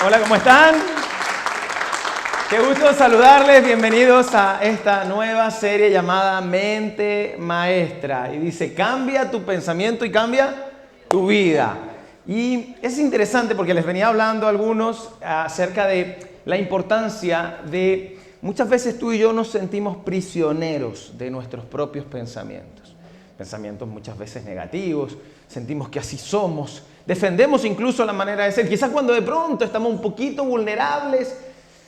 Hola, ¿cómo están? Qué gusto saludarles, bienvenidos a esta nueva serie llamada Mente Maestra. Y dice, cambia tu pensamiento y cambia tu vida. Y es interesante porque les venía hablando a algunos acerca de la importancia de, muchas veces tú y yo nos sentimos prisioneros de nuestros propios pensamientos. Pensamientos muchas veces negativos, sentimos que así somos, defendemos incluso la manera de ser. Quizás cuando de pronto estamos un poquito vulnerables,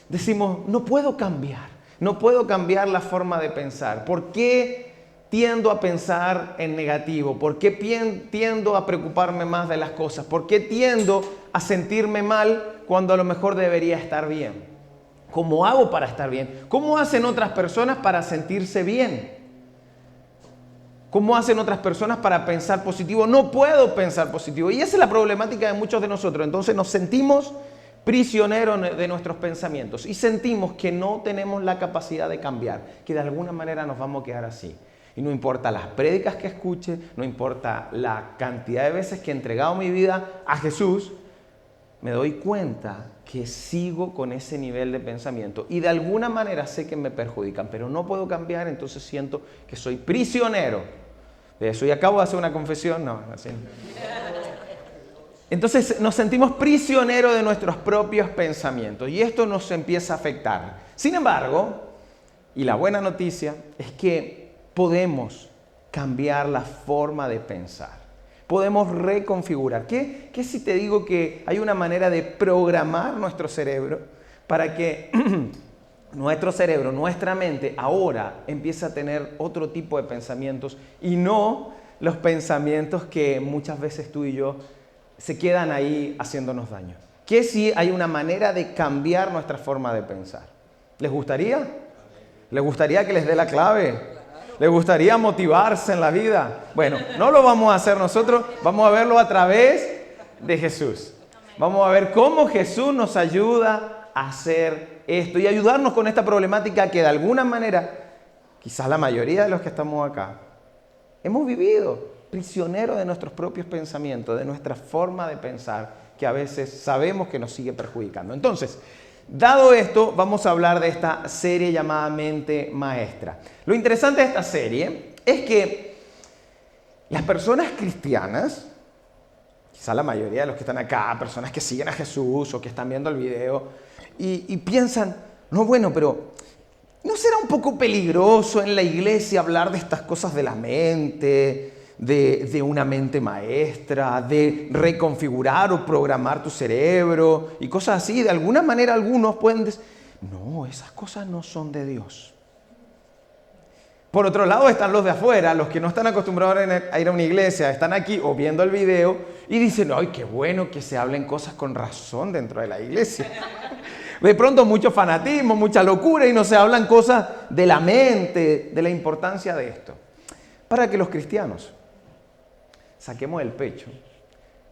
decimos, no puedo cambiar la forma de pensar. ¿Por qué tiendo a pensar en negativo? ¿Por qué tiendo a preocuparme más de las cosas? ¿Por qué tiendo a sentirme mal cuando a lo mejor debería estar bien? ¿Cómo hago para estar bien? ¿Cómo hacen otras personas para sentirse bien? ¿Cómo hacen otras personas para pensar positivo? No puedo pensar positivo. Y esa es la problemática de muchos de nosotros. Entonces nos sentimos prisioneros de nuestros pensamientos y sentimos que no tenemos la capacidad de cambiar, que de alguna manera nos vamos a quedar así. Y no importa las prédicas que escuche, no importa la cantidad de veces que he entregado mi vida a Jesús, me doy cuenta que sigo con ese nivel de pensamiento y de alguna manera sé que me perjudican, pero no puedo cambiar, entonces siento que soy prisionero de eso. Y acabo de hacer una confesión, no, así. Entonces nos sentimos prisioneros de nuestros propios pensamientos y esto nos empieza a afectar. Sin embargo, y la buena noticia es que podemos cambiar la forma de pensar. Podemos reconfigurar. ¿Qué si te digo que hay una manera de programar nuestro cerebro para que nuestro cerebro, nuestra mente, ahora empieza a tener otro tipo de pensamientos y no los pensamientos que muchas veces tú y yo se quedan ahí haciéndonos daño? ¿Qué si hay una manera de cambiar nuestra forma de pensar? ¿Les gustaría? ¿Les gustaría que les dé la clave? ¿Les gustaría motivarse en la vida? Bueno, no lo vamos a hacer nosotros, vamos a verlo a través de Jesús. Vamos a ver cómo Jesús nos ayuda a hacer esto y ayudarnos con esta problemática que de alguna manera, quizás la mayoría de los que estamos acá, hemos vivido prisioneros de nuestros propios pensamientos, de nuestra forma de pensar, que a veces sabemos que nos sigue perjudicando. Entonces, dado esto, vamos a hablar de esta serie llamada Mente Maestra. Lo interesante de esta serie es que las personas cristianas, quizá la mayoría de los que están acá, personas que siguen a Jesús o que están viendo el video y piensan, no, bueno, pero ¿no será un poco peligroso en la iglesia hablar de estas cosas de la mente, de una mente maestra, de reconfigurar o programar tu cerebro y cosas así? De alguna manera algunos pueden decir, no, esas cosas no son de Dios. Por otro lado están los de afuera, los que no están acostumbrados a ir a una iglesia, están aquí o viendo el video y dicen, ay, qué bueno que se hablen cosas con razón dentro de la iglesia. De pronto mucho fanatismo, mucha locura y no se hablan cosas de la mente, de la importancia de esto. Para que los cristianos saquemos el pecho,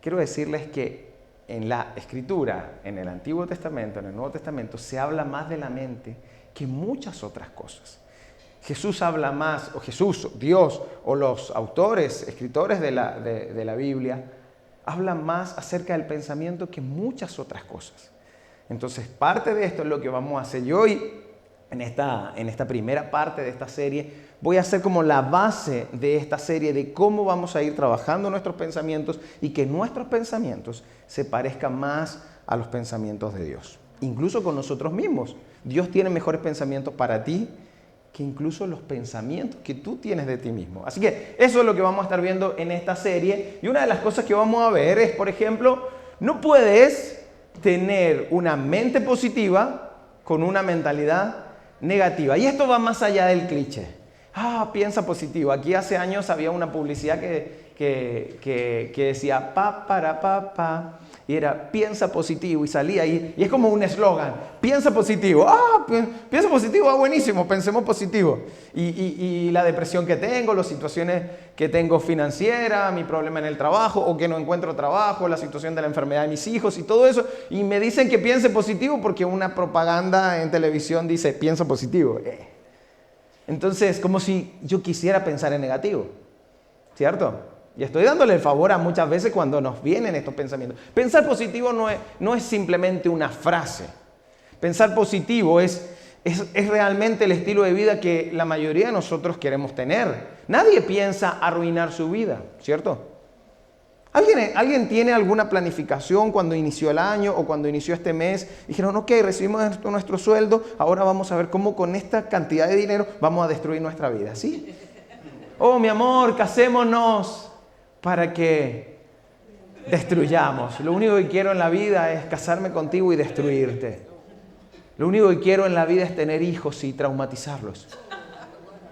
quiero decirles que en la Escritura, en el Antiguo Testamento, en el Nuevo Testamento, se habla más de la mente que muchas otras cosas. Jesús habla más, o Jesús, Dios, o los autores, escritores de la Biblia, hablan más acerca del pensamiento que muchas otras cosas. Entonces, parte de esto es lo que vamos a hacer. Y hoy, en esta primera parte de esta serie, voy a hacer como la base de esta serie de cómo vamos a ir trabajando nuestros pensamientos y que nuestros pensamientos se parezcan más a los pensamientos de Dios. Incluso con nosotros mismos. Dios tiene mejores pensamientos para ti que incluso los pensamientos que tú tienes de ti mismo. Así que eso es lo que vamos a estar viendo en esta serie. Y una de las cosas que vamos a ver es, por ejemplo, no puedes tener una mente positiva con una mentalidad negativa. Y esto va más allá del cliché. Piensa positivo. Aquí hace años había una publicidad que decía pa, y era piensa positivo y salía ahí. Y es como un eslogan, piensa positivo. Piensa positivo, buenísimo, pensemos positivo. Y la depresión que tengo, las situaciones que tengo financiera, mi problema en el trabajo o que no encuentro trabajo, la situación de la enfermedad de mis hijos y todo eso. Y me dicen que piense positivo porque una propaganda en televisión dice piensa positivo. Entonces, como si yo quisiera pensar en negativo, ¿cierto? Y estoy dándole el favor a muchas veces cuando nos vienen estos pensamientos. Pensar positivo no es simplemente una frase. Pensar positivo es realmente el estilo de vida que la mayoría de nosotros queremos tener. Nadie piensa arruinar su vida, ¿cierto? ¿Alguien tiene alguna planificación cuando inició el año o cuando inició este mes? Dijeron, ok, recibimos nuestro sueldo, ahora vamos a ver cómo con esta cantidad de dinero vamos a destruir nuestra vida, ¿sí? Oh, mi amor, casémonos para que destruyamos. Lo único que quiero en la vida es casarme contigo y destruirte. Lo único que quiero en la vida es tener hijos y traumatizarlos.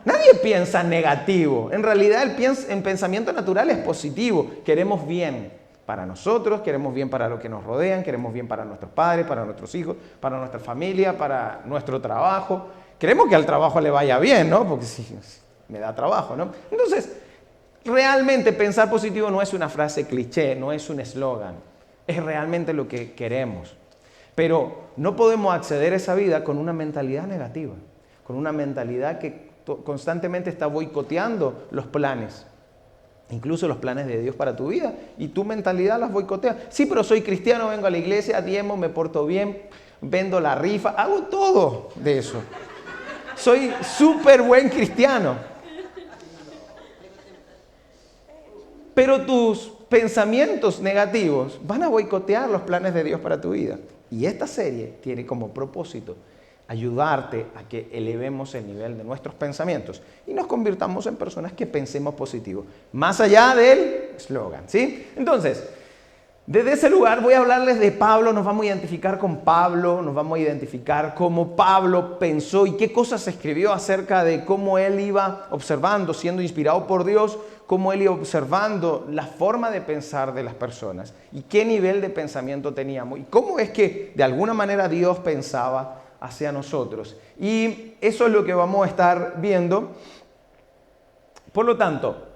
Nadie piensa negativo. En realidad el pensamiento natural es positivo. Queremos bien para nosotros, queremos bien para los que nos rodean, queremos bien para nuestros padres, para nuestros hijos, para nuestra familia, para nuestro trabajo. Queremos que al trabajo le vaya bien, ¿no? Porque si me da trabajo, ¿no? Entonces, realmente pensar positivo no es una frase cliché, no es un eslogan. Es realmente lo que queremos. Pero no podemos acceder a esa vida con una mentalidad negativa, con una mentalidad que constantemente está boicoteando los planes, incluso los planes de Dios para tu vida, y tu mentalidad las boicotea. Sí, pero soy cristiano, vengo a la iglesia, diezmo, me porto bien, vendo la rifa, hago todo de eso. Soy súper buen cristiano. Pero tus pensamientos negativos van a boicotear los planes de Dios para tu vida. Y esta serie tiene como propósito ayudarte a que elevemos el nivel de nuestros pensamientos y nos convirtamos en personas que pensemos positivo, más allá del eslogan, ¿sí? Entonces, desde ese lugar voy a hablarles de Pablo, nos vamos a identificar con Pablo, nos vamos a identificar cómo Pablo pensó y qué cosas escribió acerca de cómo él iba observando, siendo inspirado por Dios, cómo él iba observando la forma de pensar de las personas y qué nivel de pensamiento teníamos y cómo es que de alguna manera Dios pensaba hacia nosotros. Y eso es lo que vamos a estar viendo. Por lo tanto,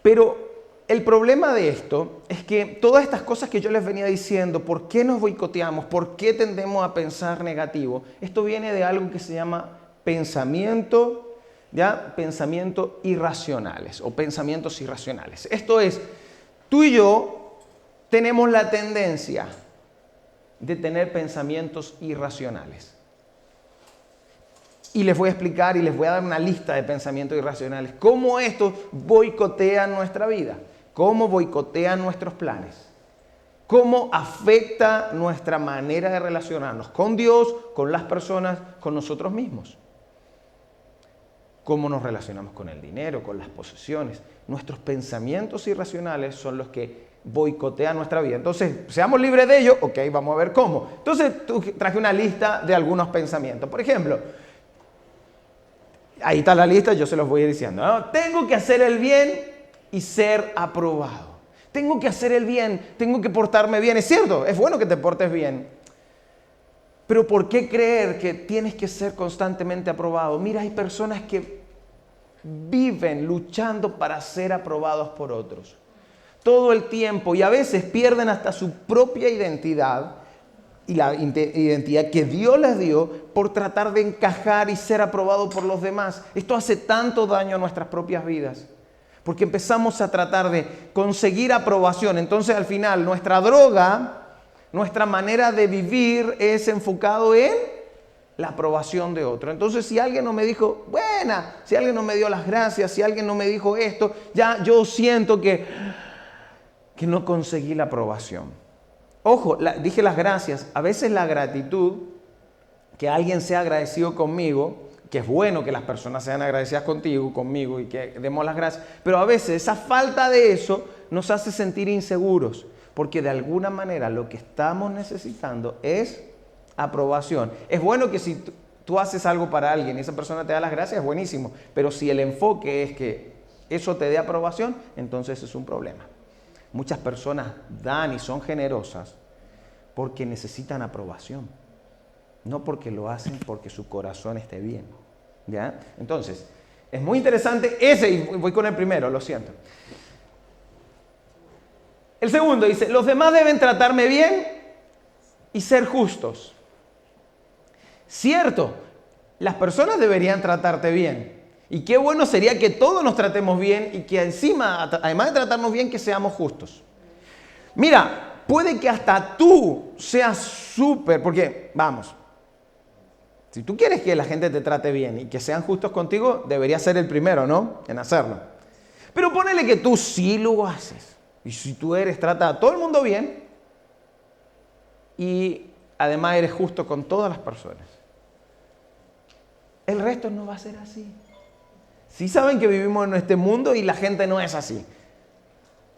pero el problema de esto es que todas estas cosas que yo les venía diciendo, ¿por qué nos boicoteamos? ¿Por qué tendemos a pensar negativo? Esto viene de algo que se llama pensamiento irracionales o pensamientos irracionales. Esto es, tú y yo tenemos la tendencia de tener pensamientos irracionales. Y les voy a explicar y les voy a dar una lista de pensamientos irracionales. Cómo estos boicotean nuestra vida. Cómo boicotean nuestros planes. Cómo afecta nuestra manera de relacionarnos con Dios, con las personas, con nosotros mismos. Cómo nos relacionamos con el dinero, con las posesiones. Nuestros pensamientos irracionales son los que boicotean nuestra vida. Entonces, seamos libres de ello. Ok, vamos a ver cómo. Entonces, traje una lista de algunos pensamientos. Por ejemplo, ahí está la lista, yo se los voy a ir diciendo, ¿no? Tengo que hacer el bien y ser aprobado. Tengo que hacer el bien, tengo que portarme bien. Es cierto, es bueno que te portes bien. Pero ¿por qué creer que tienes que ser constantemente aprobado? Mira, hay personas que viven luchando para ser aprobados por otros. Todo el tiempo y a veces pierden hasta su propia identidad y la identidad que Dios les dio por tratar de encajar y ser aprobado por los demás. Esto hace tanto daño a nuestras propias vidas, porque empezamos a tratar de conseguir aprobación. Entonces al final nuestra droga, nuestra manera de vivir es enfocado en la aprobación de otro. Entonces si alguien no me dijo buena, si alguien no me dio las gracias, si alguien no me dijo esto, ya yo siento que no conseguí la aprobación. Ojo, dije las gracias. A veces la gratitud, que alguien sea agradecido conmigo, que es bueno que las personas sean agradecidas conmigo y que demos las gracias, pero a veces esa falta de eso nos hace sentir inseguros, porque de alguna manera lo que estamos necesitando es aprobación. Es bueno que si tú haces algo para alguien y esa persona te da las gracias, es buenísimo, pero si el enfoque es que eso te dé aprobación, entonces es un problema. Muchas personas dan y son generosas porque necesitan aprobación, no porque lo hacen porque su corazón esté bien. ¿Ya? Entonces, es muy interesante ese, y voy con el primero, lo siento. El segundo dice, los demás deben tratarme bien y ser justos. Cierto, las personas deberían tratarte bien, Y qué bueno sería que todos nos tratemos bien y que encima, además de tratarnos bien, que seamos justos. Mira, puede que hasta tú seas súper, porque, vamos, si tú quieres que la gente te trate bien y que sean justos contigo, deberías ser el primero, ¿no? En hacerlo. Pero ponele que tú sí lo haces. Y si tú trata a todo el mundo bien y además eres justo con todas las personas. El resto no va a ser así. Sí saben que vivimos en este mundo y la gente no es así.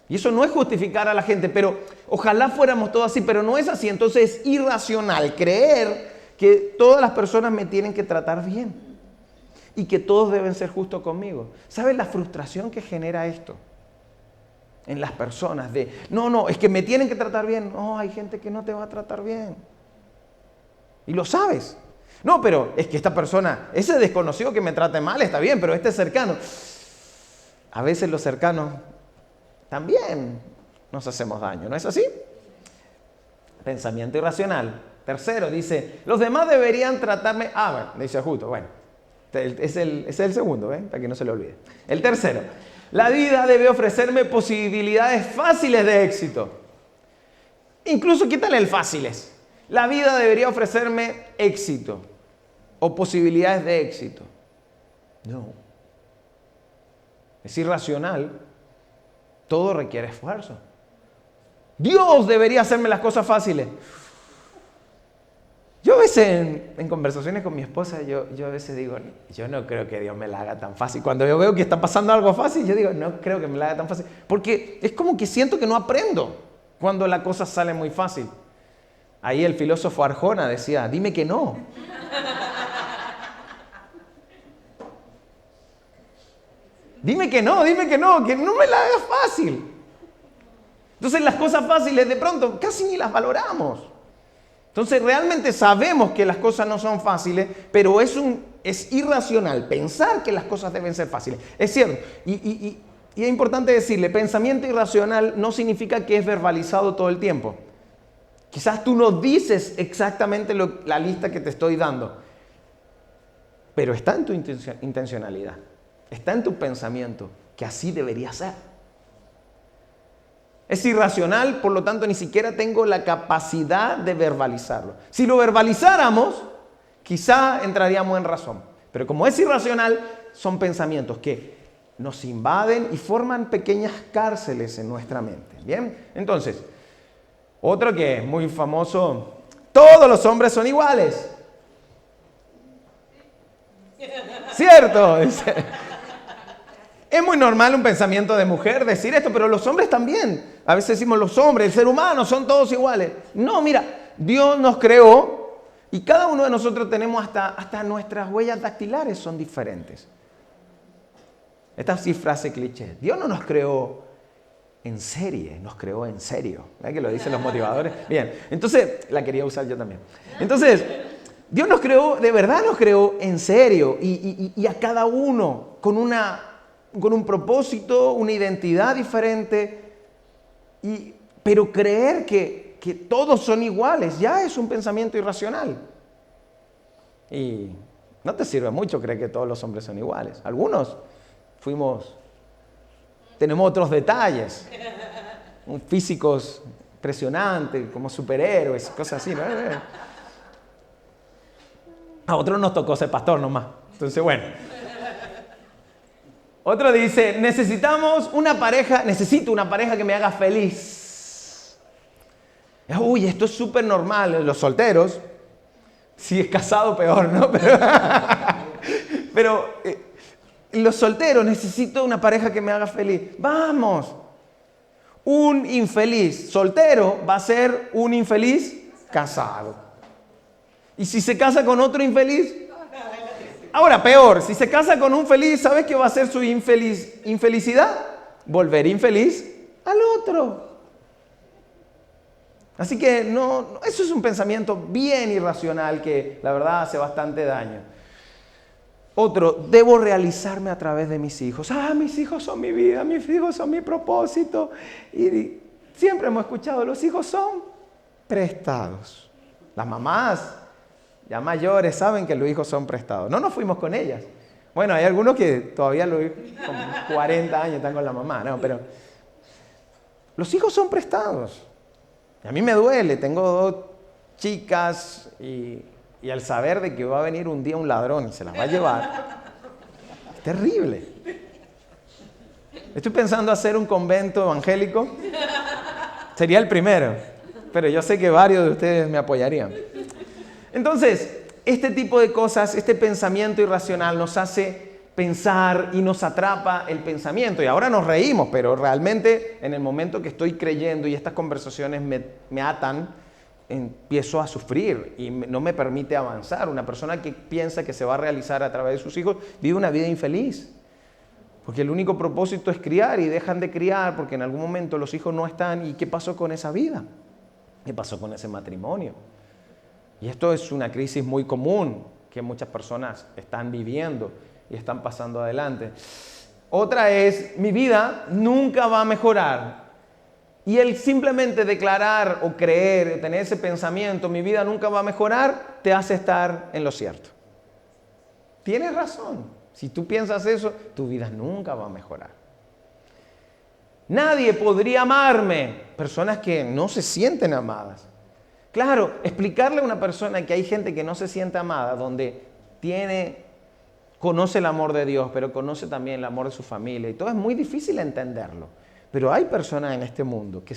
Y eso no es justificar a la gente, pero ojalá fuéramos todos así, pero no es así. Entonces es irracional creer que todas las personas me tienen que tratar bien y que todos deben ser justos conmigo. ¿Sabes la frustración que genera esto en las personas? No, es que me tienen que tratar bien. No, hay gente que no te va a tratar bien. Y lo sabes. No, pero es que esta persona, ese desconocido que me trate mal está bien, pero este cercano. A veces los cercanos también nos hacemos daño, ¿no es así? Pensamiento irracional. Tercero, dice, los demás deberían tratarme... bueno, dice justo, bueno, es el segundo, para que no se le olvide. El tercero, la vida debe ofrecerme posibilidades fáciles de éxito. Incluso quítale el fáciles. La vida debería ofrecerme éxito o posibilidades de éxito. No. Es irracional. Todo requiere esfuerzo. Dios debería hacerme las cosas fáciles. Yo a veces en conversaciones con mi esposa, yo a veces digo, yo no creo que Dios me la haga tan fácil. Cuando yo veo que está pasando algo fácil, yo digo, no creo que me la haga tan fácil. Porque es como que siento que no aprendo cuando la cosa sale muy fácil. Ahí el filósofo Arjona decía, dime que no. Dime que no me la hagas fácil. Entonces las cosas fáciles de pronto casi ni las valoramos. Entonces realmente sabemos que las cosas no son fáciles, pero es irracional pensar que las cosas deben ser fáciles. Es cierto, y es importante decirle, pensamiento irracional no significa que es verbalizado todo el tiempo. Quizás tú no dices exactamente la lista que te estoy dando, pero está en tu intencionalidad, está en tu pensamiento, que así debería ser. Es irracional, por lo tanto, ni siquiera tengo la capacidad de verbalizarlo. Si lo verbalizáramos, quizá entraríamos en razón. Pero como es irracional, son pensamientos que nos invaden y forman pequeñas cárceles en nuestra mente. ¿Bien? Entonces, otro que es muy famoso, todos los hombres son iguales. ¿Cierto? Es muy normal un pensamiento de mujer decir esto, pero los hombres también. A veces decimos los hombres, el ser humano, son todos iguales. No, mira, Dios nos creó y cada uno de nosotros tenemos hasta nuestras huellas dactilares son diferentes. Esta sí frase cliché. Dios no nos creó en serie, nos creó en serio. ¿Verdad que lo dicen los motivadores? Bien, entonces, la quería usar yo también. Entonces, Dios nos creó, de verdad nos creó en serio y a cada uno con un propósito, una identidad diferente, pero creer que todos son iguales ya es un pensamiento irracional. Y no te sirve mucho creer que todos los hombres son iguales. Algunos tenemos otros detalles, físicos impresionantes, como superhéroes, cosas así, ¿no? A otros nos tocó ser pastor nomás. Entonces, bueno. Otro dice, necesito una pareja que me haga feliz. Uy, esto es súper normal. Los solteros, si es casado, peor, ¿no? Pero los solteros, necesito una pareja que me haga feliz. Vamos. Un infeliz soltero va a ser un infeliz casado. Y si se casa con otro infeliz... Ahora, peor, si se casa con un feliz, ¿sabes qué va a ser su infelicidad? Volver infeliz al otro. Así que no, eso es un pensamiento bien irracional que la verdad hace bastante daño. Otro, debo realizarme a través de mis hijos. Mis hijos son mi vida, mis hijos son mi propósito. Y siempre hemos escuchado, los hijos son prestados. Las mamás ya mayores saben que los hijos son prestados. No nos fuimos con ellas. Bueno, hay algunos que todavía con 40 años están con la mamá, ¿no? Pero los hijos son prestados. Y a mí me duele, tengo 2 chicas y al saber de que va a venir un día un ladrón y se las va a llevar, es terrible. Estoy pensando hacer un convento evangélico. Sería el primero, pero yo sé que varios de ustedes me apoyarían. Entonces, este tipo de cosas, este pensamiento irracional nos hace pensar y nos atrapa el pensamiento. Y ahora nos reímos, pero realmente en el momento que estoy creyendo y estas conversaciones me atan, empiezo a sufrir y no me permite avanzar. Una persona que piensa que se va a realizar a través de sus hijos vive una vida infeliz. Porque el único propósito es criar y dejan de criar porque en algún momento los hijos no están. ¿Y qué pasó con esa vida? ¿Qué pasó con ese matrimonio? Y esto es una crisis muy común que muchas personas están viviendo y están pasando adelante. Otra es, mi vida nunca va a mejorar. Y el simplemente declarar o creer, tener ese pensamiento, mi vida nunca va a mejorar, te hace estar en lo cierto. Tienes razón. Si tú piensas eso, tu vida nunca va a mejorar. Nadie podría amarme. Personas que no se sienten amadas. Claro, explicarle a una persona que hay gente que no se siente amada, donde conoce el amor de Dios, pero conoce también el amor de su familia, y todo es muy difícil entenderlo. Pero hay personas en este mundo que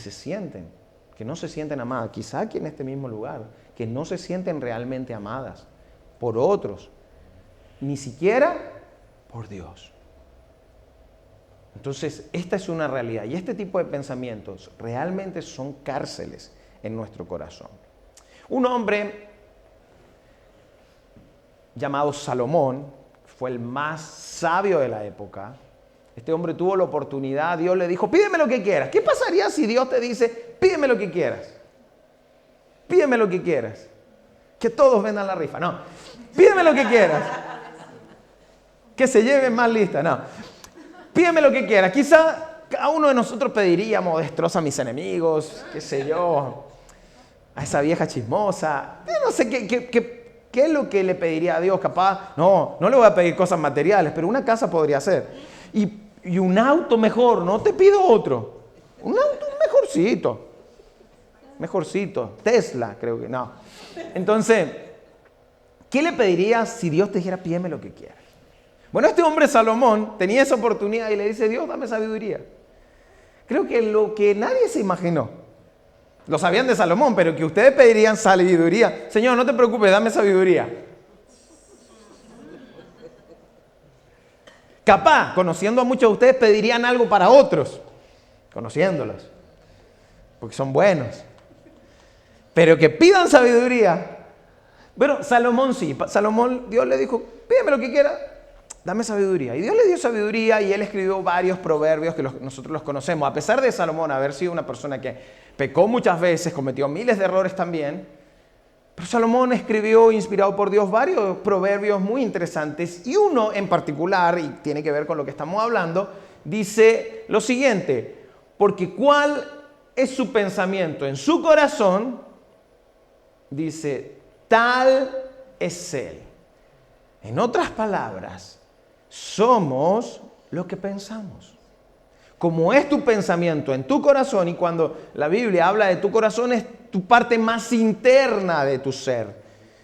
que no se sienten amadas, quizá aquí en este mismo lugar, que no se sienten realmente amadas por otros, ni siquiera por Dios. Entonces, esta es una realidad, y este tipo de pensamientos realmente son cárceles en nuestro corazón. Un hombre llamado Salomón fue el más sabio de la época. Este hombre tuvo la oportunidad, Dios le dijo, pídeme lo que quieras. ¿Qué pasaría si Dios te dice, pídeme lo que quieras? Pídeme lo que quieras. Que todos vendan la rifa. No, pídeme lo que quieras. Que se lleven más lista. No, pídeme lo que quieras. Quizá cada uno de nosotros pediríamos, destroza a mis enemigos, qué sé yo, a esa vieja chismosa. Yo no sé qué es lo que le pediría a Dios. Capaz, no le voy a pedir cosas materiales, pero una casa podría ser. Y un auto mejor, no te pido otro. Un auto mejorcito. Tesla, creo que no. Entonces, ¿qué le pedirías si Dios te dijera, pídeme lo que quieras? Bueno, este hombre Salomón tenía esa oportunidad y le dice, Dios, dame sabiduría. Creo que lo que nadie se imaginó. Lo sabían de Salomón, pero que ustedes pedirían sabiduría. Señor, no te preocupes, dame sabiduría. Capaz, conociendo a muchos de ustedes, pedirían algo para otros, conociéndolos, porque son buenos. Pero que pidan sabiduría. Bueno, Salomón sí. Salomón, Dios le dijo, pídeme lo que quieras, dame sabiduría. Y Dios le dio sabiduría y él escribió varios proverbios que nosotros los conocemos. A pesar de Salomón haber sido una persona que pecó muchas veces, cometió miles de errores también, pero Salomón escribió, inspirado por Dios, varios proverbios muy interesantes. Y uno en particular, y tiene que ver con lo que estamos hablando, dice lo siguiente: porque ¿cuál es su pensamiento en su corazón? Dice, tal es él. En otras palabras, somos lo que pensamos. Como es tu pensamiento en tu corazón, y cuando la Biblia habla de tu corazón, es tu parte más interna de tu ser.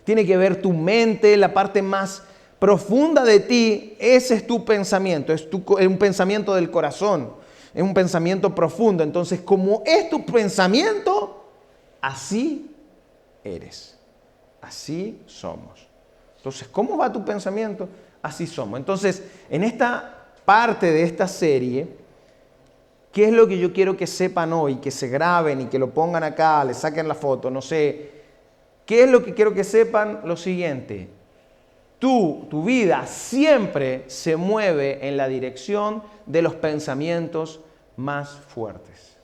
Tiene que ver tu mente, la parte más profunda de ti. Ese es tu pensamiento, es un pensamiento del corazón, es un pensamiento profundo. Entonces, como es tu pensamiento, así eres, así somos. Entonces, ¿cómo va tu pensamiento? Así somos. Entonces, en esta parte de esta serie, ¿qué es lo que yo quiero que sepan hoy? Que se graben y que lo pongan acá, le saquen la foto, no sé. ¿Qué es lo que quiero que sepan? Lo siguiente: tu vida siempre se mueve en la dirección de los pensamientos más fuertes.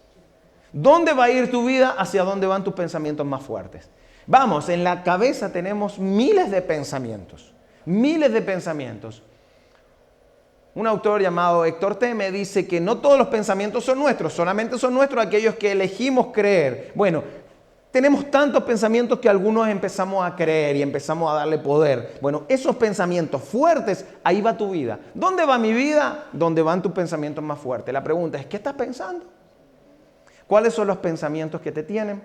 ¿Dónde va a ir tu vida? Hacia dónde van tus pensamientos más fuertes. Vamos, en la cabeza tenemos miles de pensamientos. Miles de pensamientos. Un autor llamado Héctor Teme dice que no todos los pensamientos son nuestros, solamente son nuestros aquellos que elegimos creer. Bueno, tenemos tantos pensamientos que algunos empezamos a creer y empezamos a darle poder. Bueno, esos pensamientos fuertes, ahí va tu vida. ¿Dónde va mi vida? Donde van tus pensamientos más fuertes. La pregunta es, ¿qué estás pensando? ¿Cuáles son los pensamientos que te tienen?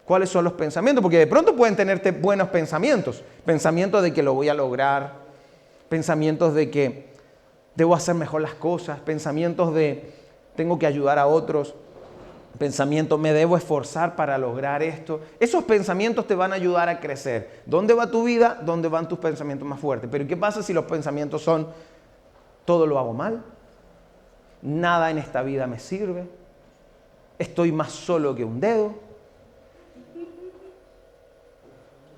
¿Cuáles son los pensamientos? Porque de pronto pueden tenerte buenos pensamientos. Pensamientos de que lo voy a lograr. Pensamientos de que debo hacer mejor las cosas. Pensamientos de tengo que ayudar a otros. Pensamientos me debo esforzar para lograr esto. Esos pensamientos te van a ayudar a crecer. ¿Dónde va tu vida? ¿Dónde van tus pensamientos más fuertes? Pero ¿qué pasa si los pensamientos son todo lo hago mal? Nada en esta vida me sirve. Estoy más solo que un dedo.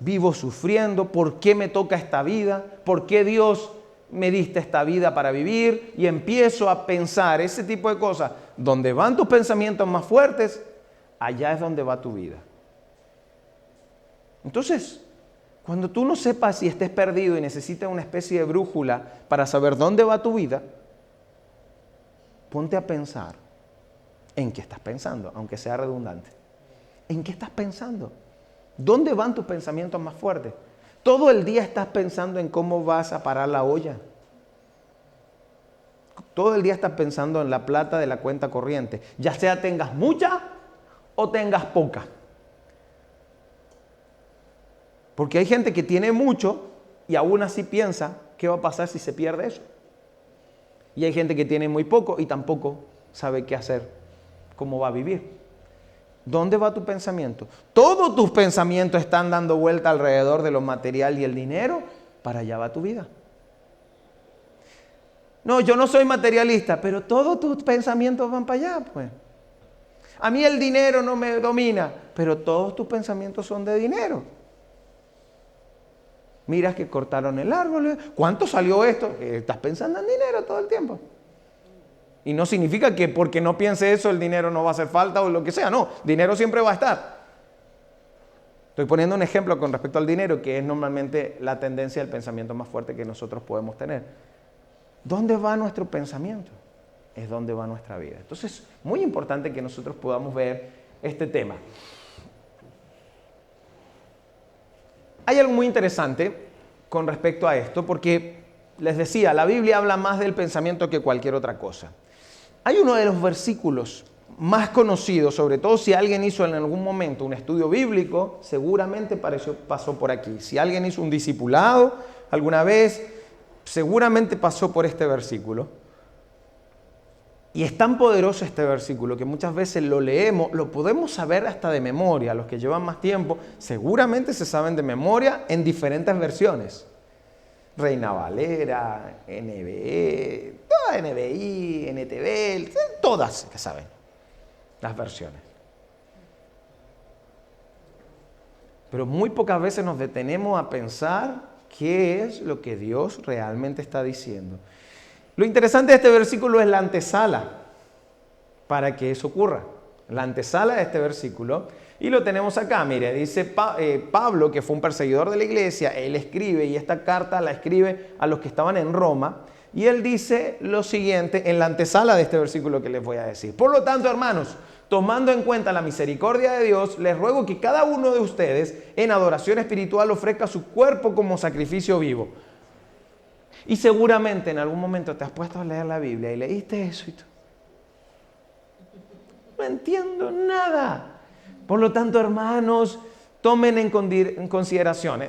Vivo sufriendo. ¿Por qué me toca esta vida? ¿Por qué Dios me diste esta vida para vivir? Y empiezo a pensar ese tipo de cosas. Donde van tus pensamientos más fuertes, allá es donde va tu vida. Entonces, cuando tú no sepas si estés perdido y necesitas una especie de brújula para saber dónde va tu vida, ponte a pensar en qué estás pensando, aunque sea redundante. ¿En qué estás pensando? ¿Dónde van tus pensamientos más fuertes? Todo el día estás pensando en cómo vas a parar la olla. Todo el día estás pensando en la plata de la cuenta corriente. Ya sea tengas mucha o tengas poca. Porque hay gente que tiene mucho y aún así piensa qué va a pasar si se pierde eso. Y hay gente que tiene muy poco y tampoco sabe qué hacer, cómo va a vivir. ¿Dónde va tu pensamiento? Todos tus pensamientos están dando vuelta alrededor de lo material y el dinero. Para allá va tu vida. No, yo no soy materialista, pero todos tus pensamientos van para allá, pues. A mí el dinero no me domina, pero todos tus pensamientos son de dinero. Miras que cortaron el árbol. ¿Cuánto salió esto? Estás pensando en dinero todo el tiempo. Y no significa que porque no piense eso el dinero no va a hacer falta o lo que sea. No, dinero siempre va a estar. Estoy poniendo un ejemplo con respecto al dinero, que es normalmente la tendencia del pensamiento más fuerte que nosotros podemos tener. ¿Dónde va nuestro pensamiento? Es donde va nuestra vida. Entonces, muy importante que nosotros podamos ver este tema. Hay algo muy interesante con respecto a esto, porque les decía, la Biblia habla más del pensamiento que cualquier otra cosa. Hay uno de los versículos más conocidos, sobre todo si alguien hizo en algún momento un estudio bíblico, seguramente pasó por aquí. Si alguien hizo un discipulado alguna vez, seguramente pasó por este versículo. Y es tan poderoso este versículo que muchas veces lo leemos, lo podemos saber hasta de memoria. Los que llevan más tiempo seguramente se saben de memoria en diferentes versiones. Reina Valera, NBE, toda NBI, NTV, todas que saben las versiones. Pero muy pocas veces nos detenemos a pensar qué es lo que Dios realmente está diciendo. Lo interesante de este versículo es la antesala para que eso ocurra. La antesala de este versículo, y lo tenemos acá, mire, dice Pablo, que fue un perseguidor de la iglesia, él escribe, y esta carta la escribe a los que estaban en Roma, y él dice lo siguiente en la antesala de este versículo que les voy a decir. Por lo tanto, hermanos, tomando en cuenta la misericordia de Dios, les ruego que cada uno de ustedes en adoración espiritual ofrezca su cuerpo como sacrificio vivo. Y seguramente en algún momento te has puesto a leer la Biblia y leíste eso y tú, no entiendo nada. Por lo tanto, hermanos, tomen en consideración.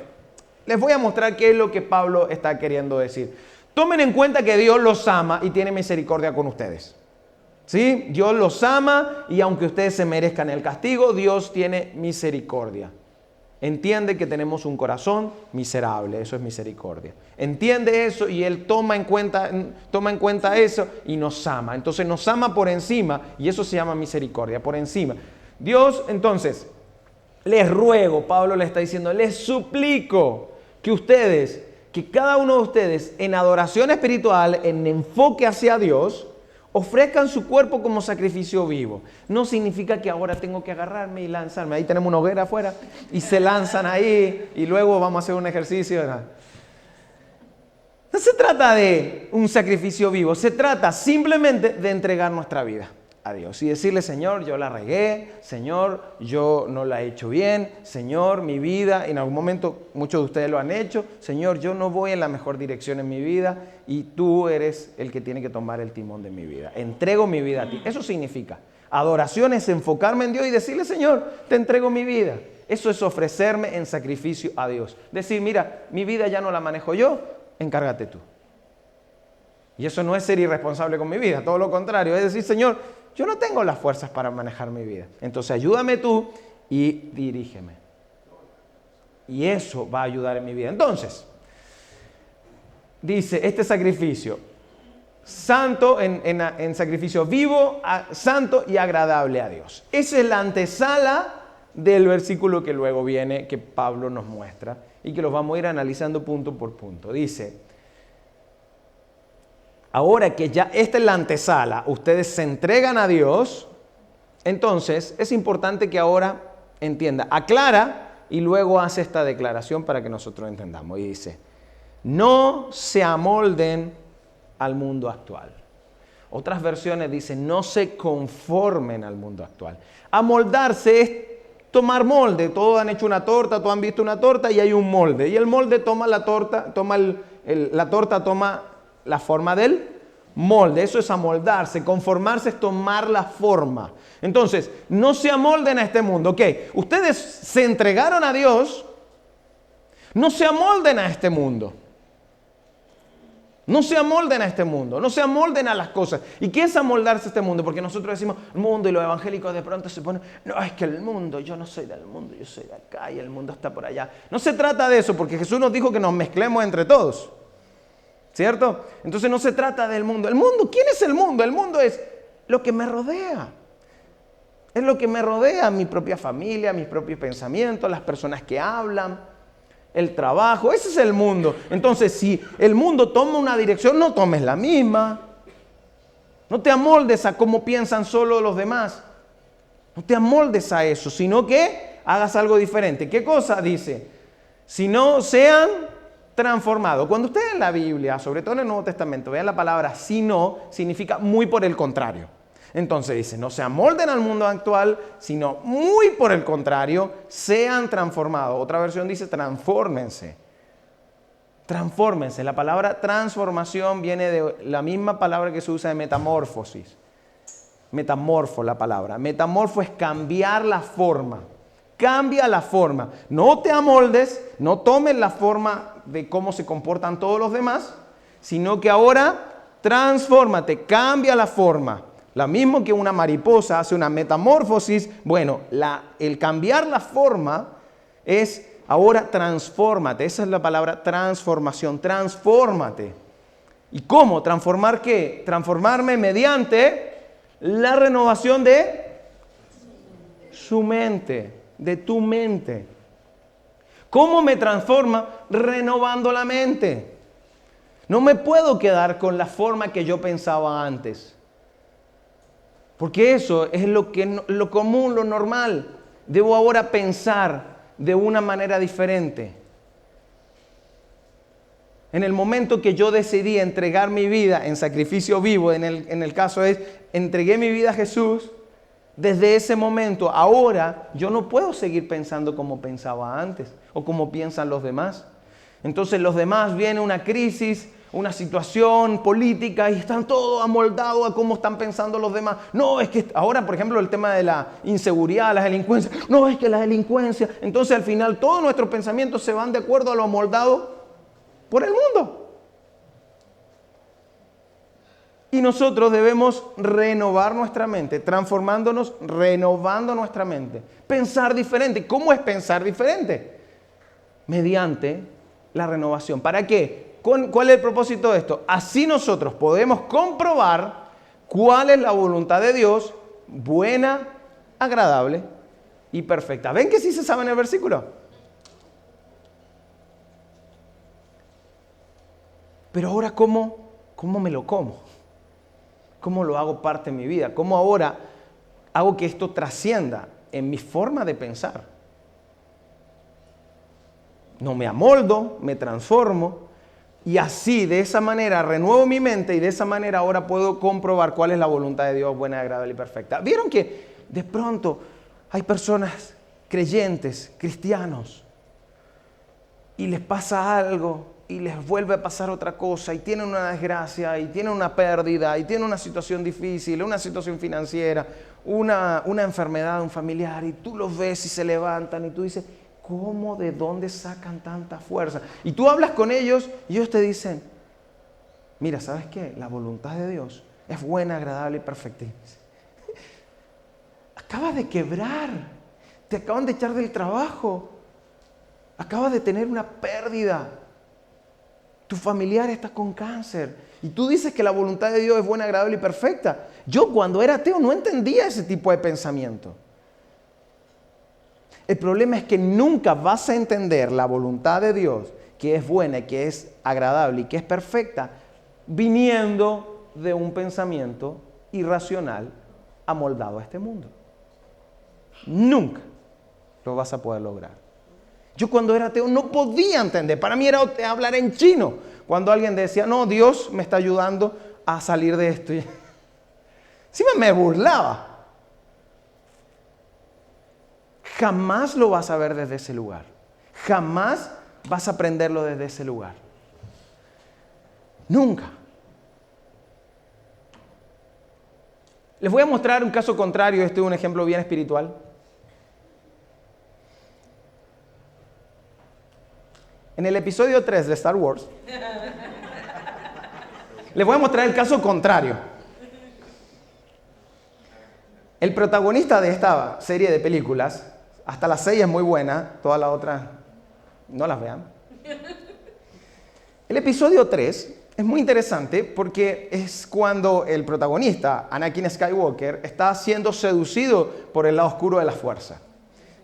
Les voy a mostrar qué es lo que Pablo está queriendo decir. Tomen en cuenta que Dios los ama y tiene misericordia con ustedes. ¿Sí? Dios los ama y aunque ustedes se merezcan el castigo, Dios tiene misericordia. Entiende que tenemos un corazón miserable, eso es misericordia. Entiende eso y Él toma en cuenta eso y nos ama. Entonces nos ama por encima y eso se llama misericordia, por encima. Dios, entonces, les ruego, Pablo le está diciendo, les suplico que cada uno de ustedes en adoración espiritual, en enfoque hacia Dios, ofrezcan su cuerpo como sacrificio vivo. No significa que ahora tengo que agarrarme y lanzarme. Ahí tenemos una hoguera afuera y se lanzan ahí y luego vamos a hacer un ejercicio. No se trata de un sacrificio vivo, se trata simplemente de entregar nuestra vida a Dios y decirle, Señor, yo la regué, Señor, yo no la he hecho bien, Señor, mi vida, en algún momento muchos de ustedes lo han hecho, Señor, yo no voy en la mejor dirección en mi vida y tú eres el que tiene que tomar el timón de mi vida. Entrego mi vida a ti. Eso significa adoración, es enfocarme en Dios y decirle, Señor, te entrego mi vida. Eso es ofrecerme en sacrificio a Dios. Decir, mira, mi vida ya no la manejo yo, encárgate tú. Y eso no es ser irresponsable con mi vida, todo lo contrario, es decir, Señor, yo no tengo las fuerzas para manejar mi vida. Entonces ayúdame tú y dirígeme. Y eso va a ayudar en mi vida. Entonces, dice, este sacrificio, santo, en sacrificio vivo, santo y agradable a Dios. Esa es la antesala del versículo que luego viene, que Pablo nos muestra y que los vamos a ir analizando punto por punto. Dice, ahora que ya esta es la antesala, ustedes se entregan a Dios, entonces es importante que ahora entienda, aclara y luego hace esta declaración para que nosotros entendamos. Y dice, no se amolden al mundo actual. Otras versiones dicen, no se conformen al mundo actual. Amoldarse es tomar molde. Todos han hecho una torta, todos han visto una torta y hay un molde. Y el molde toma la torta, la torta toma la forma del molde. Eso es amoldarse. Conformarse es tomar la forma. Entonces, no se amolden a este mundo. Ok, ustedes se entregaron a Dios. No se amolden a este mundo. No se amolden a este mundo, no se amolden a las cosas. ¿Y qué es amoldarse a este mundo? Porque nosotros decimos el mundo y los evangélicos de pronto se ponen, no, es que el mundo, yo no soy del mundo, yo soy de acá y el mundo está por allá. No se trata de eso, porque Jesús nos dijo que nos mezclemos entre todos, ¿cierto? Entonces no se trata del mundo. El mundo, ¿quién es el mundo? El mundo es lo que me rodea. Es lo que me rodea, mi propia familia, mis propios pensamientos, las personas que hablan. El trabajo, ese es el mundo. Entonces, si el mundo toma una dirección, no tomes la misma. No te amoldes a cómo piensan solo los demás. No te amoldes a eso, sino que hagas algo diferente. ¿Qué cosa? Dice, si no sean transformados. Cuando ustedes en la Biblia, sobre todo en el Nuevo Testamento, vean la palabra si no, significa muy por el contrario. Entonces dice, no se amolden al mundo actual, sino muy por el contrario, sean transformados. Otra versión dice, transfórmense. Transfórmense. La palabra transformación viene de la misma palabra que se usa de metamorfosis. Metamorfo, la palabra. Metamorfo es cambiar la forma. Cambia la forma. No te amoldes, no tomes la forma de cómo se comportan todos los demás, sino que ahora transfórmate, cambia la forma. Lo mismo que una mariposa hace una metamorfosis, bueno, el cambiar la forma es ahora transfórmate. Esa es la palabra transformación, transfórmate. ¿Y cómo? ¿Transformar qué? Transformarme mediante la renovación de su mente, de tu mente. ¿Cómo me transforma? Renovando la mente. No me puedo quedar con la forma que yo pensaba antes. Porque eso es lo común, lo normal. Debo ahora pensar de una manera diferente. En el momento que yo decidí entregar mi vida en sacrificio vivo, en el caso es, entregué mi vida a Jesús, desde ese momento, ahora yo no puedo seguir pensando como pensaba antes o como piensan los demás. Entonces los demás viene una crisis, una situación política y están todos amoldados a cómo están pensando los demás. No, es que ahora, por ejemplo, el tema de la inseguridad, la delincuencia. No, es que la delincuencia. Entonces, al final, todos nuestros pensamientos se van de acuerdo a lo amoldado por el mundo. Y nosotros debemos renovar nuestra mente, transformándonos, renovando nuestra mente. Pensar diferente. ¿Cómo es pensar diferente? Mediante la renovación. ¿Para qué? ¿Cuál es el propósito de esto? Así nosotros podemos comprobar cuál es la voluntad de Dios, buena, agradable y perfecta. ¿Ven que sí se sabe en el versículo? Pero ahora, ¿cómo me lo como? ¿Cómo lo hago parte de mi vida? ¿Cómo ahora hago que esto trascienda en mi forma de pensar? No me amoldo, me transformo. Y así, de esa manera, renuevo mi mente y de esa manera ahora puedo comprobar cuál es la voluntad de Dios buena, agradable y perfecta. ¿Vieron que de pronto hay personas creyentes, cristianos, y les pasa algo y les vuelve a pasar otra cosa y tienen una desgracia y tienen una pérdida y tienen una situación difícil, una situación financiera, una enfermedad de un familiar y tú los ves y se levantan y tú dices, ¿cómo, de dónde sacan tanta fuerza? Y tú hablas con ellos y ellos te dicen, mira, ¿sabes qué? La voluntad de Dios es buena, agradable y perfecta. Acabas de quebrar, te acaban de echar del trabajo, acabas de tener una pérdida, tu familiar está con cáncer y tú dices que la voluntad de Dios es buena, agradable y perfecta. Yo cuando era ateo no entendía ese tipo de pensamiento. El problema es que nunca vas a entender la voluntad de Dios, que es buena, que es agradable y que es perfecta, viniendo de un pensamiento irracional amoldado a este mundo. Nunca lo vas a poder lograr. Yo cuando era ateo no podía entender. Para mí era hablar en chino. Cuando alguien decía, no, Dios me está ayudando a salir de esto. Encima me burlaba. Jamás lo vas a ver desde ese lugar. Jamás vas a aprenderlo desde ese lugar. Nunca. Les voy a mostrar un caso contrario. Este es un ejemplo bien espiritual. En el episodio 3 de Star Wars, les voy a mostrar el caso contrario. El protagonista de esta serie de películas, hasta la 6 es muy buena, todas las otras no las vean. El episodio 3 es muy interesante porque es cuando el protagonista, Anakin Skywalker, está siendo seducido por el lado oscuro de la fuerza.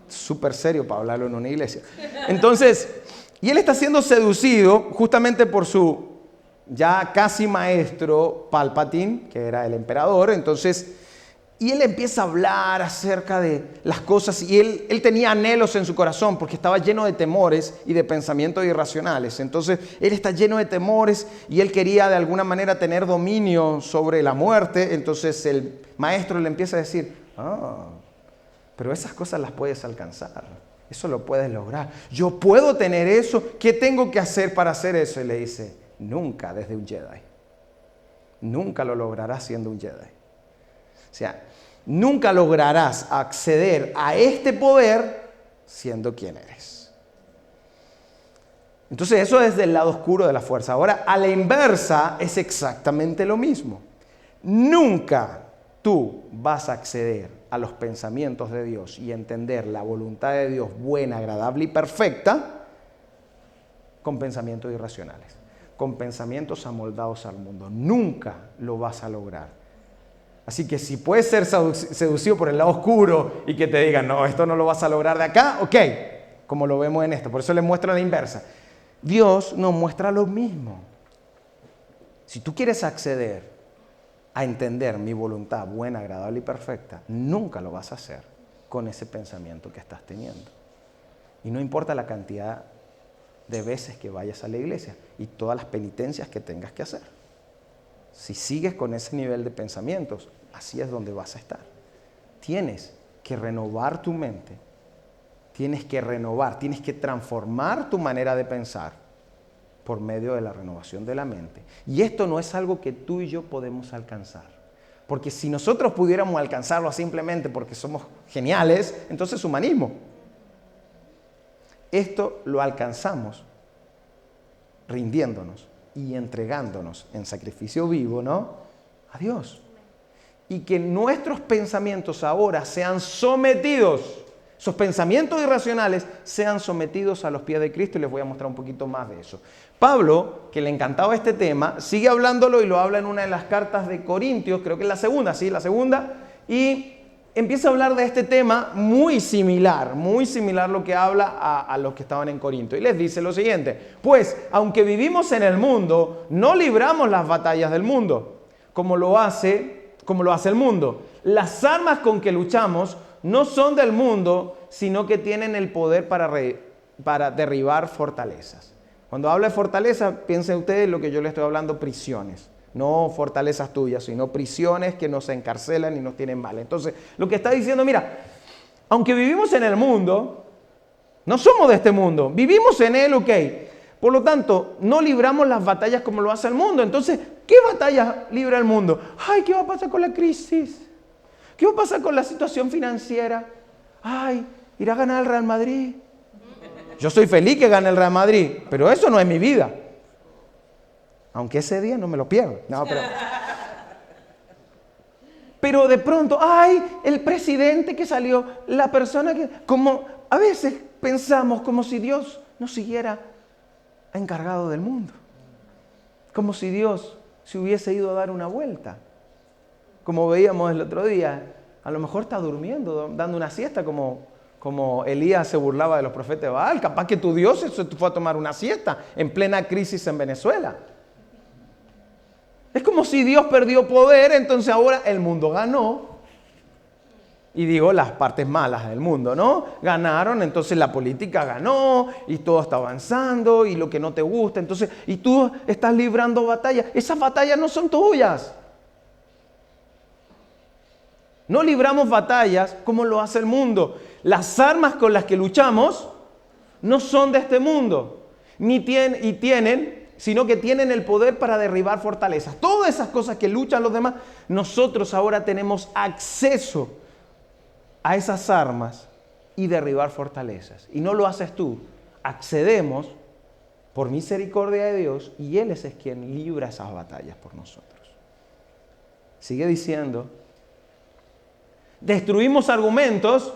Súper serio para hablarlo en una iglesia. Entonces, y él está siendo seducido justamente por su ya casi maestro Palpatine, que era el emperador. Entonces, y él empieza a hablar acerca de las cosas y él tenía anhelos en su corazón porque estaba lleno de temores y de pensamientos irracionales. Entonces, él está lleno de temores y él quería de alguna manera tener dominio sobre la muerte. Entonces, el maestro le empieza a decir, pero esas cosas las puedes alcanzar. Eso lo puedes lograr. Yo puedo tener eso. ¿Qué tengo que hacer para hacer eso? Y le dice, nunca desde un Jedi. Nunca lo lograrás siendo un Jedi. O sea, nunca lograrás acceder a este poder siendo quien eres. Entonces eso es del lado oscuro de la fuerza. Ahora, a la inversa es exactamente lo mismo. Nunca tú vas a acceder a los pensamientos de Dios y entender la voluntad de Dios buena, agradable y perfecta con pensamientos irracionales, con pensamientos amoldados al mundo. Nunca lo vas a lograr. Así que si puedes ser seducido por el lado oscuro y que te digan, no, esto no lo vas a lograr de acá, ok, como lo vemos en esto. Por eso les muestro la inversa. Dios nos muestra lo mismo. Si tú quieres acceder a entender mi voluntad buena, agradable y perfecta, nunca lo vas a hacer con ese pensamiento que estás teniendo. Y no importa la cantidad de veces que vayas a la iglesia y todas las penitencias que tengas que hacer. Si sigues con ese nivel de pensamientos, así es donde vas a estar. Tienes que renovar tu mente, tienes que transformar tu manera de pensar por medio de la renovación de la mente. Y esto no es algo que tú y yo podemos alcanzar. Porque si nosotros pudiéramos alcanzarlo simplemente porque somos geniales, entonces humanismo. Esto lo alcanzamos rindiéndonos y entregándonos en sacrificio vivo, ¿no?, a Dios. Y que nuestros pensamientos ahora sean sometidos, esos pensamientos irracionales sean sometidos a los pies de Cristo, y les voy a mostrar un poquito más de eso. Pablo, que le encantaba este tema, sigue hablándolo y lo habla en una de las cartas de Corintios, creo que es la segunda, y empieza a hablar de este tema muy similar lo que habla a los que estaban en Corinto. Y les dice lo siguiente: pues, aunque vivimos en el mundo, no libramos las batallas del mundo, como lo hace el mundo. Las armas con que luchamos no son del mundo, sino que tienen el poder para derribar fortalezas. Cuando hablo de fortaleza, piensen ustedes lo que yo les estoy hablando, prisiones. No fortalezas tuyas, sino prisiones que nos encarcelan y nos tienen mal. Entonces, lo que está diciendo, mira, aunque vivimos en el mundo, no somos de este mundo, vivimos en él, ok. Por lo tanto, no libramos las batallas como lo hace el mundo. Entonces, ¿qué batalla libra el mundo? Ay, ¿qué va a pasar con la crisis? ¿Qué va a pasar con la situación financiera? Ay, ¿irá a ganar el Real Madrid? Yo soy feliz que gane el Real Madrid, pero eso no es mi vida. Aunque ese día no me lo pierdo. No, pero de pronto, ay, el presidente que salió, la persona que... Como a veces pensamos como si Dios no siguiera encargado del mundo. Como si Dios se hubiese ido a dar una vuelta. Como veíamos el otro día, a lo mejor está durmiendo, dando una siesta como Elías se burlaba de los profetas de Baal. Capaz que tu Dios se fue a tomar una siesta en plena crisis en Venezuela. Es como si Dios perdió poder, entonces ahora el mundo ganó. Y digo las partes malas del mundo, ¿no? Ganaron, entonces la política ganó y todo está avanzando y lo que no te gusta. Entonces, y tú estás librando batallas. Esas batallas no son tuyas. No libramos batallas como lo hace el mundo. Las armas con las que luchamos no son de este mundo, sino que tienen el poder para derribar fortalezas. Todas esas cosas que luchan los demás, nosotros ahora tenemos acceso a esas armas y derribar fortalezas. Y no lo haces tú. Accedemos por misericordia de Dios y Él es quien libra esas batallas por nosotros. Sigue diciendo, destruimos argumentos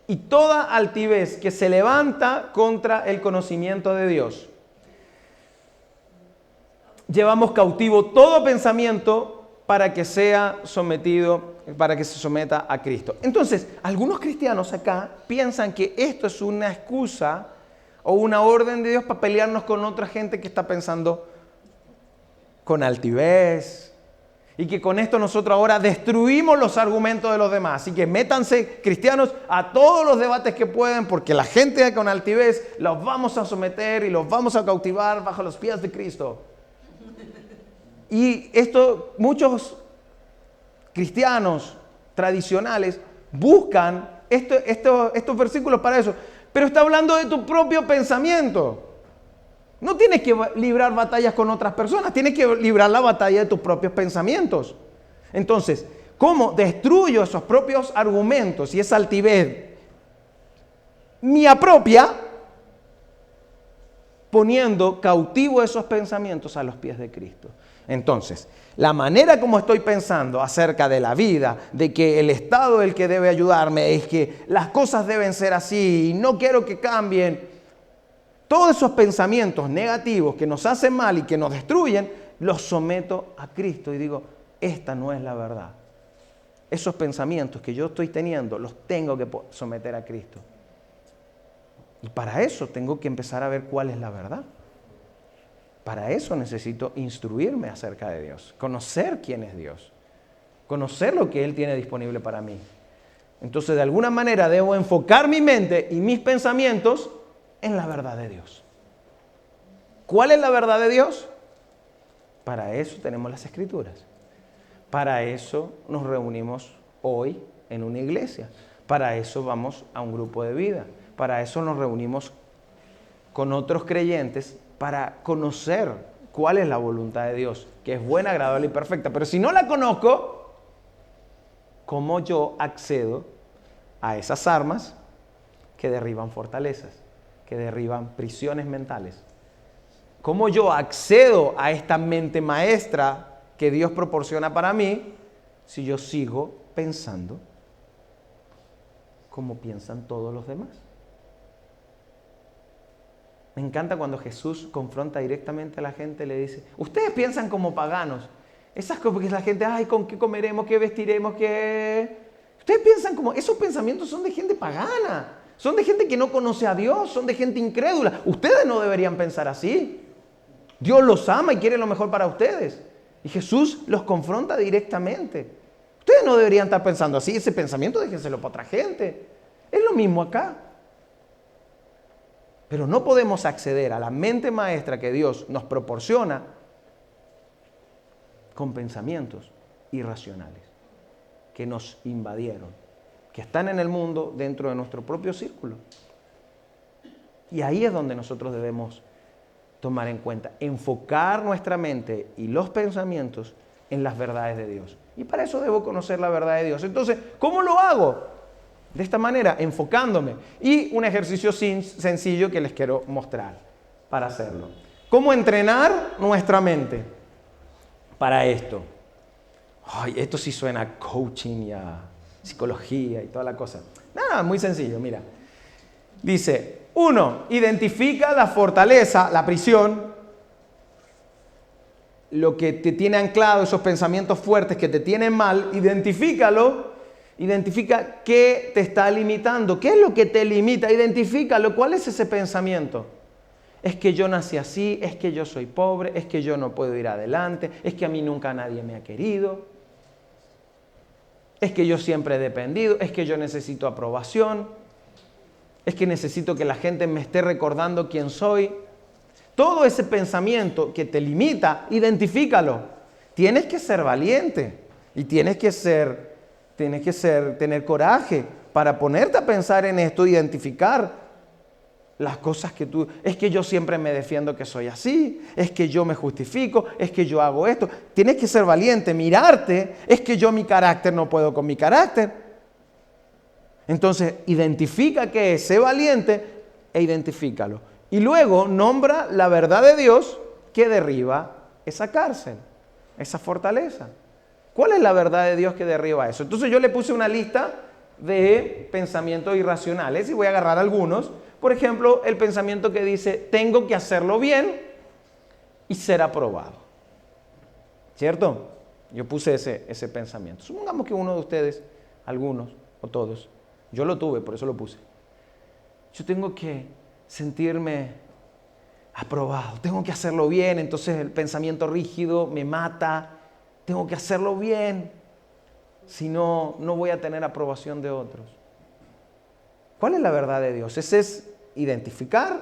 y toda altivez que se levanta contra el conocimiento de Dios. Llevamos cautivo todo pensamiento para que sea sometido, para que se someta a Cristo. Entonces, algunos cristianos acá piensan que esto es una excusa o una orden de Dios para pelearnos con otra gente que está pensando con altivez. Y que con esto nosotros ahora destruimos los argumentos de los demás. Así que métanse, cristianos, a todos los debates que pueden, porque la gente con altivez los vamos a someter y los vamos a cautivar bajo los pies de Cristo. Y esto, muchos cristianos tradicionales buscan estos versículos para eso. Pero está hablando de tu propio pensamiento. No tienes que librar batallas con otras personas, tienes que librar la batalla de tus propios pensamientos. Entonces, ¿cómo destruyo esos propios argumentos y esa altivez mía propia? Poniendo cautivo esos pensamientos a los pies de Cristo. Entonces, la manera como estoy pensando acerca de la vida, de que el Estado es el que debe ayudarme, es que las cosas deben ser así y no quiero que cambien. Todos esos pensamientos negativos que nos hacen mal y que nos destruyen, los someto a Cristo y digo, esta no es la verdad. Esos pensamientos que yo estoy teniendo, los tengo que someter a Cristo. Y para eso tengo que empezar a ver cuál es la verdad. Para eso necesito instruirme acerca de Dios, conocer quién es Dios, conocer lo que Él tiene disponible para mí. Entonces, de alguna manera debo enfocar mi mente y mis pensamientos en la verdad de Dios. ¿Cuál es la verdad de Dios? Para eso tenemos las Escrituras. Para eso nos reunimos hoy en una iglesia. Para eso vamos a un grupo de vida. Para eso nos reunimos con otros creyentes para conocer cuál es la voluntad de Dios, que es buena, agradable y perfecta. Pero si no la conozco, ¿cómo yo accedo a esas armas que derriban fortalezas, que derriban prisiones mentales? ¿Cómo yo accedo a esta mente maestra que Dios proporciona para mí si yo sigo pensando como piensan todos los demás? Me encanta cuando Jesús confronta directamente a la gente y le dice, ustedes piensan como paganos. Esas cosas que la gente, ay, ¿con qué comeremos? ¿Qué vestiremos? ¿Qué? Ustedes piensan como, esos pensamientos son de gente pagana. Son de gente que no conoce a Dios, son de gente incrédula. Ustedes no deberían pensar así. Dios los ama y quiere lo mejor para ustedes. Y Jesús los confronta directamente. Ustedes no deberían estar pensando así, ese pensamiento déjenselo para otra gente. Es lo mismo acá. Pero no podemos acceder a la mente maestra que Dios nos proporciona con pensamientos irracionales que nos invadieron, que están en el mundo dentro de nuestro propio círculo. Y ahí es donde nosotros debemos tomar en cuenta, enfocar nuestra mente y los pensamientos en las verdades de Dios. Y para eso debo conocer la verdad de Dios. Entonces, ¿cómo lo hago? De esta manera, enfocándome. Y un ejercicio sencillo que les quiero mostrar para hacerlo. ¿Cómo entrenar nuestra mente para esto? Ay, esto sí suena a coaching y a psicología y toda la cosa. Nada, muy sencillo, mira. Dice, 1, identifica la fortaleza, la prisión, lo que te tiene anclado, esos pensamientos fuertes que te tienen mal, identifícalo. Identifica qué te está limitando, qué es lo que te limita, identifícalo, cuál es ese pensamiento. Es que yo nací así, es que yo soy pobre, es que yo no puedo ir adelante, es que a mí nunca nadie me ha querido, es que yo siempre he dependido, es que yo necesito aprobación, es que necesito que la gente me esté recordando quién soy. Todo ese pensamiento que te limita, identifícalo. Tienes que ser valiente y tienes que tener coraje para ponerte a pensar en esto, identificar las cosas que tú... Es que yo siempre me defiendo que soy así, es que yo me justifico, es que yo hago esto. Tienes que ser valiente, mirarte, es que yo mi carácter no puedo con mi carácter. Entonces, identifica qué es, sé valiente e identifícalo. Y luego nombra la verdad de Dios que derriba esa cárcel, esa fortaleza. ¿Cuál es la verdad de Dios que derriba eso? Entonces yo le puse una lista de pensamientos irracionales y voy a agarrar algunos. Por ejemplo, el pensamiento que dice, tengo que hacerlo bien y ser aprobado. ¿Cierto? Yo puse ese pensamiento. Supongamos que uno de ustedes, algunos o todos, yo lo tuve, por eso lo puse. Yo tengo que sentirme aprobado, tengo que hacerlo bien, entonces el pensamiento rígido me mata. Tengo que hacerlo bien, si no, no voy a tener aprobación de otros. ¿Cuál es la verdad de Dios? Ese es identificar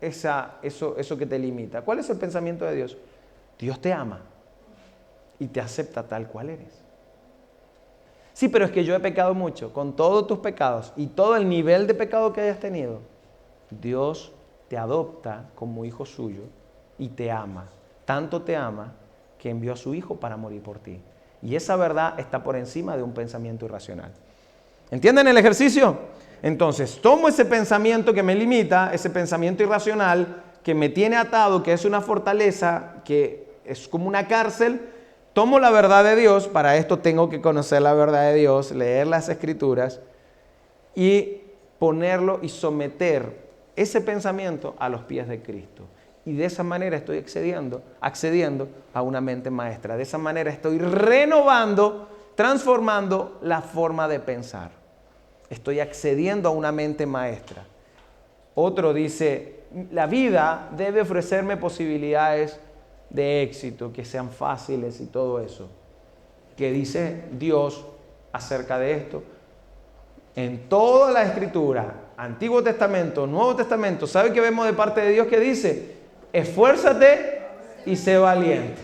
eso que te limita. ¿Cuál es el pensamiento de Dios? Dios te ama y te acepta tal cual eres. Sí, pero es que yo he pecado mucho. Con todos tus pecados y todo el nivel de pecado que hayas tenido, Dios te adopta como hijo suyo y te ama. Tanto te ama que envió a su Hijo para morir por ti. Y esa verdad está por encima de un pensamiento irracional. ¿Entienden el ejercicio? Entonces, tomo ese pensamiento que me limita, ese pensamiento irracional, que me tiene atado, que es una fortaleza, que es como una cárcel, tomo la verdad de Dios, para esto tengo que conocer la verdad de Dios, leer las Escrituras, y ponerlo y someter ese pensamiento a los pies de Cristo. Y de esa manera estoy accediendo a una mente maestra. De esa manera estoy renovando, transformando la forma de pensar. Estoy accediendo a una mente maestra. Otro dice, la vida debe ofrecerme posibilidades de éxito, que sean fáciles y todo eso. ¿Qué dice Dios acerca de esto? En toda la Escritura, Antiguo Testamento, Nuevo Testamento, ¿sabe qué vemos de parte de Dios que dice? Esfuérzate y sé valiente.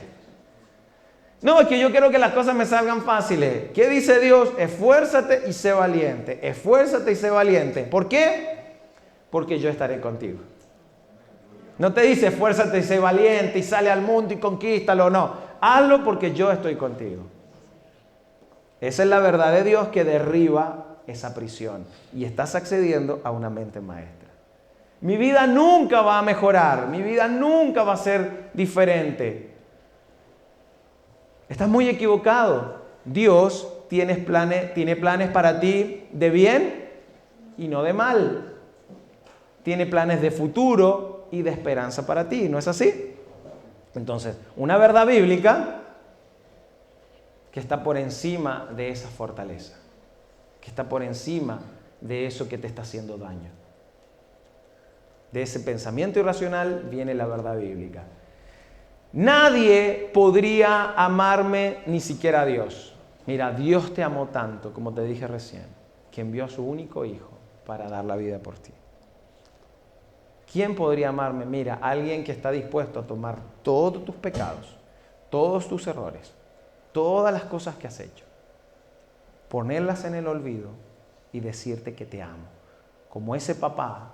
No, es que yo quiero que las cosas me salgan fáciles. ¿Qué dice Dios? Esfuérzate y sé valiente. Esfuérzate y sé valiente. ¿Por qué? Porque yo estaré contigo. No te dice esfuérzate y sé valiente y sale al mundo y conquístalo. No, hazlo porque yo estoy contigo. Esa es la verdad de Dios que derriba esa prisión. Y estás accediendo a una mente maestra. Mi vida nunca va a mejorar, mi vida nunca va a ser diferente. Estás muy equivocado. Dios tiene planes para ti de bien y no de mal. Tiene planes de futuro y de esperanza para ti, ¿no es así? Entonces, una verdad bíblica que está por encima de esa fortaleza, que está por encima de eso que te está haciendo daño. De ese pensamiento irracional viene la verdad bíblica. Nadie podría amarme, ni siquiera Dios. Mira, Dios te amó tanto, como te dije recién, que envió a su único hijo para dar la vida por ti. ¿Quién podría amarme? Mira, alguien que está dispuesto a tomar todos tus pecados, todos tus errores, todas las cosas que has hecho, ponerlas en el olvido y decirte que te amo. Como ese papá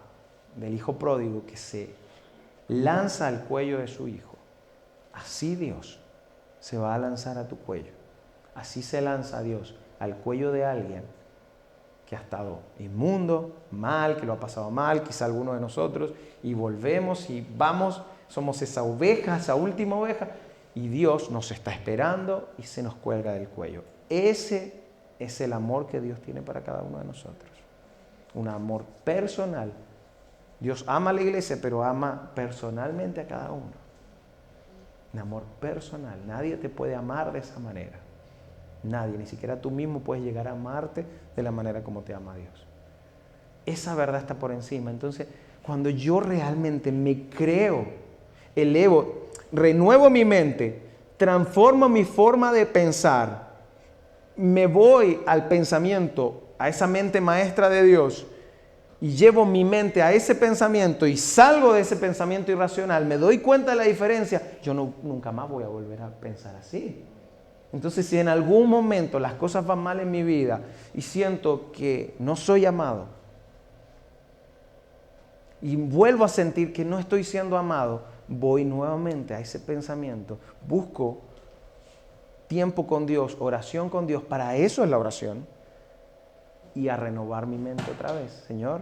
del hijo pródigo que se lanza al cuello de su hijo. Así Dios se va a lanzar a tu cuello. Así se lanza Dios al cuello de alguien que ha estado inmundo, mal, que lo ha pasado mal, quizá alguno de nosotros, y volvemos y vamos, somos esa oveja, esa última oveja, y Dios nos está esperando y se nos cuelga del cuello. Ese es el amor que Dios tiene para cada uno de nosotros. Un amor personal. Dios ama a la iglesia, pero ama personalmente a cada uno. Un amor personal. Nadie te puede amar de esa manera. Nadie, ni siquiera tú mismo puedes llegar a amarte de la manera como te ama Dios. Esa verdad está por encima. Entonces, cuando yo realmente me creo, elevo, renuevo mi mente, transformo mi forma de pensar, me voy al pensamiento, a esa mente maestra de Dios, y llevo mi mente a ese pensamiento y salgo de ese pensamiento irracional, me doy cuenta de la diferencia, yo nunca más voy a volver a pensar así. Entonces, si en algún momento las cosas van mal en mi vida y siento que no soy amado y vuelvo a sentir que no estoy siendo amado, voy nuevamente a ese pensamiento, busco tiempo con Dios, oración con Dios, para eso es la oración, y a renovar mi mente otra vez. Señor,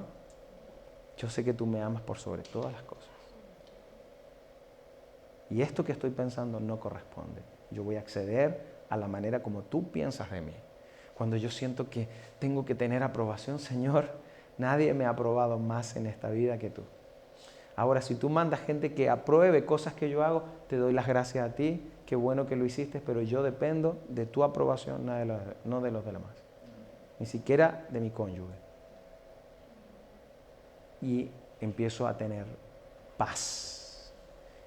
yo sé que tú me amas por sobre todas las cosas. Y esto que estoy pensando no corresponde. Yo voy a acceder a la manera como tú piensas de mí. Cuando yo siento que tengo que tener aprobación, Señor, nadie me ha aprobado más en esta vida que tú. Ahora, si tú mandas gente que apruebe cosas que yo hago, te doy las gracias a ti. Qué bueno que lo hiciste, pero yo dependo de tu aprobación, no de los demás. Ni siquiera de mi cónyuge. Y empiezo a tener paz.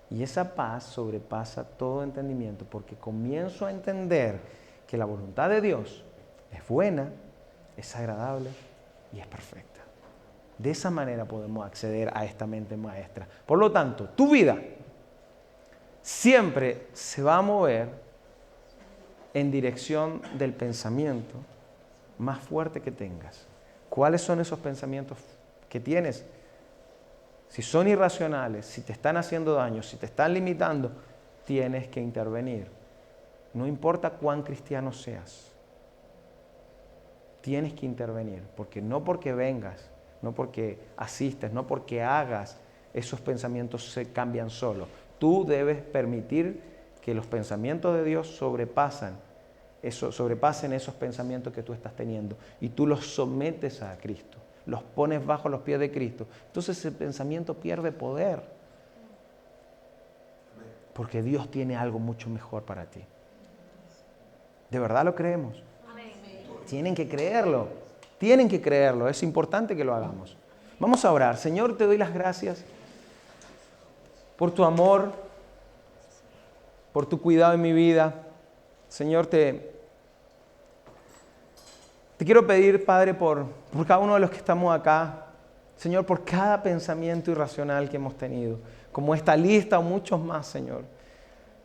Y esa paz sobrepasa todo entendimiento, porque comienzo a entender que la voluntad de Dios es buena, es agradable y es perfecta. De esa manera podemos acceder a esta mente maestra. Por lo tanto, tu vida siempre se va a mover en dirección del pensamiento más fuerte que tengas. ¿Cuáles son esos pensamientos que tienes? Si son irracionales, si te están haciendo daño, si te están limitando, tienes que intervenir. No importa cuán cristiano seas, tienes que intervenir, porque no porque vengas, no porque asistes, no porque hagas, esos pensamientos se cambian solos. Tú debes permitir que los pensamientos de Dios sobrepasen esos pensamientos que tú estás teniendo y tú los sometes a Cristo, los pones bajo los pies de Cristo. Entonces ese pensamiento pierde poder, porque Dios tiene algo mucho mejor para ti. ¿De verdad lo creemos? Tienen que creerlo, es importante que lo hagamos. Vamos a orar. Señor, te doy las gracias por tu amor, por tu cuidado en mi vida. Señor, te quiero pedir, Padre, por cada uno de los que estamos acá. Señor, por cada pensamiento irracional que hemos tenido, como esta lista o muchos más, Señor,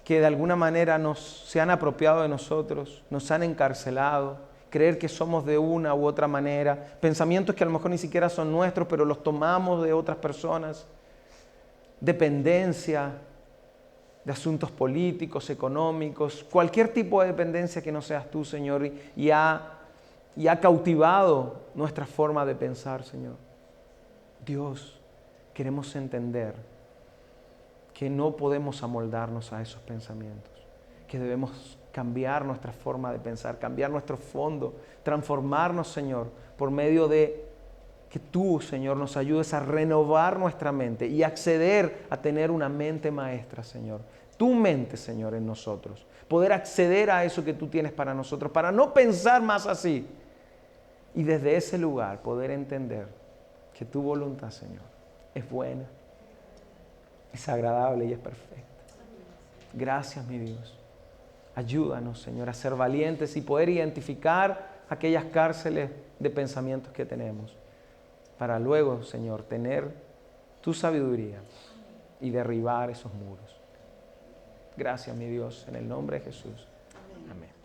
que de alguna manera se han apropiado de nosotros, nos han encarcelado, creer que somos de una u otra manera, pensamientos que a lo mejor ni siquiera son nuestros, pero los tomamos de otras personas, dependencia de asuntos políticos, económicos, cualquier tipo de dependencia que no seas tú, Señor, y ha cautivado nuestra forma de pensar, Señor. Dios, queremos entender que no podemos amoldarnos a esos pensamientos, que debemos cambiar nuestra forma de pensar, cambiar nuestro fondo, transformarnos, Señor, por medio de que tú, Señor, nos ayudes a renovar nuestra mente y acceder a tener una mente maestra, Señor. Tu mente, Señor, en nosotros. Poder acceder a eso que tú tienes para nosotros, para no pensar más así. Y desde ese lugar poder entender que tu voluntad, Señor, es buena, es agradable y es perfecta. Gracias, mi Dios. Ayúdanos, Señor, a ser valientes y poder identificar aquellas cárceles de pensamientos que tenemos, para luego, Señor, tener tu sabiduría y derribar esos muros. Gracias, mi Dios, en el nombre de Jesús. Amén.